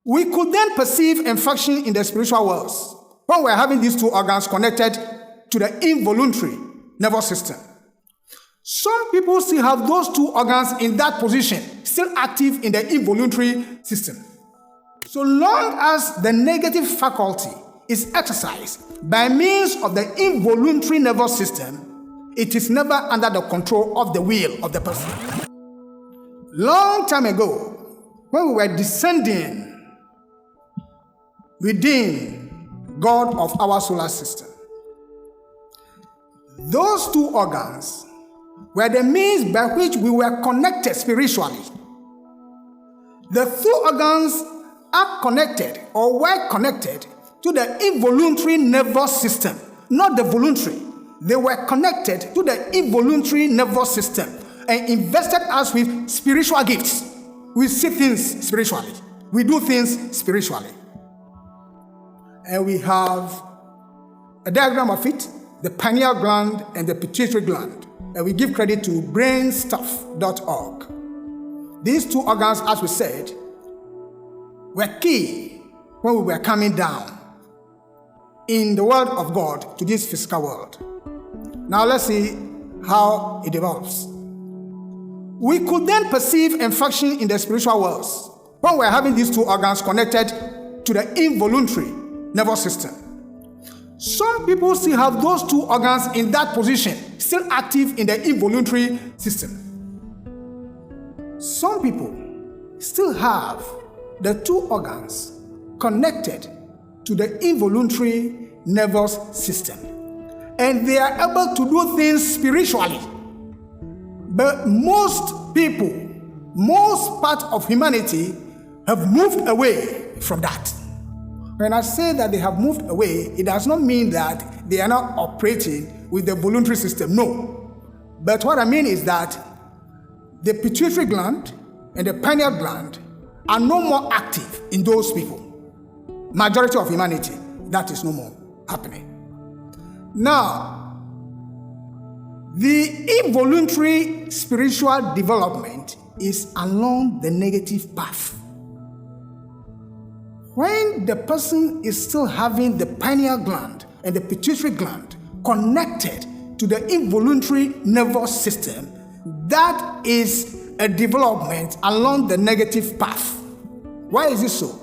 We could then perceive and function in the spiritual worlds when we're having these two organs connected to the involuntary nervous system. Some people still have those two organs in that position, still active in the involuntary system. So long as the negative faculty is exercised by means of the involuntary nervous system, it is never under the control of the will of the person. Long time ago, when we were descending within God of our solar system, those two organs were the means by which we were connected spiritually. The two organs are connected or were connected to the involuntary nervous system, not the voluntary. They were connected to the involuntary nervous system and invested us with spiritual gifts. We see things spiritually. We do things spiritually. And we have a diagram of it, the pineal gland and the pituitary gland. And we give credit to brainstuff.org. These two organs, as we said, were key when we were coming down in the world of God to this physical world. Now let's see how it develops. We could then perceive and function in the spiritual worlds when we're having these two organs connected to the involuntary nervous system. Some people still have those two organs in that position, still active in the involuntary system. Some people still have the two organs connected to the involuntary nervous system, and they are able to do things spiritually. But most people, most part of humanity have moved away from that. When I say that they have moved away, it does not mean that they are not operating with the voluntary system. No. But what I mean is that the pituitary gland and the pineal gland are no more active in those people. Majority of humanity, that is no more happening. Now, the involuntary spiritual development is along the negative path. When the person is still having the pineal gland and the pituitary gland connected to the involuntary nervous system, that is a development along the negative path. Why is it so?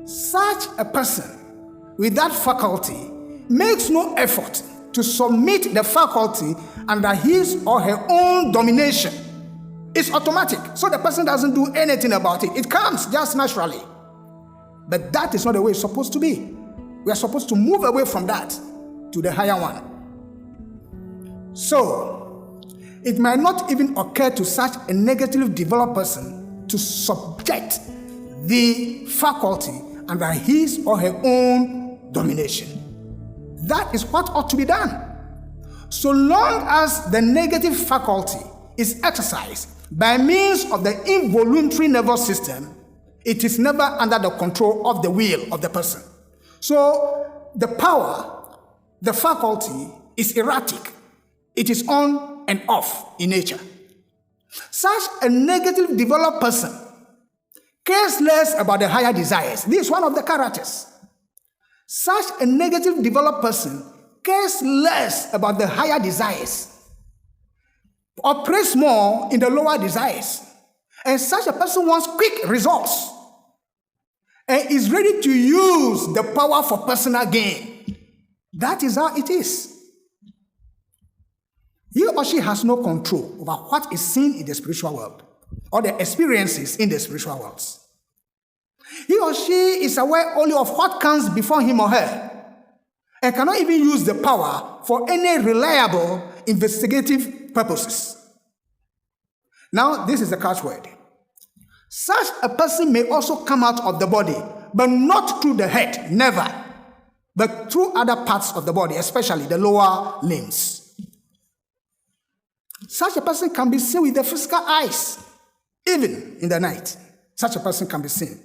Such a person with that faculty makes no effort to submit the faculty under his or her own domination. It's automatic, so the person doesn't do anything about it. It comes just naturally. But that is not the way it's supposed to be. We are supposed to move away from that to the higher one. So, it might not even occur to such a negatively developed person to subject the faculty under his or her own domination. That is what ought to be done. So long as the negative faculty is exercised by means of the involuntary nervous system, it is never under the control of the will of the person. So the power, the faculty is erratic. It is on and off in nature. Such a negative developed person cares less about the higher desires. This is one of the characters. Such a negative developed person cares less about the higher desires, operates more in the lower desires. And such a person wants quick results and is ready to use the power for personal gain. That is how it is. He or she has no control over what is seen in the spiritual world or the experiences in the spiritual worlds. He or she is aware only of what comes before him or her and cannot even use the power for any reliable investigative purposes. Now, this is the catchword. Such a person may also come out of the body, but not through the head, never, but through other parts of the body, especially the lower limbs. Such a person can be seen with the physical eyes, even in the night. Such a person can be seen.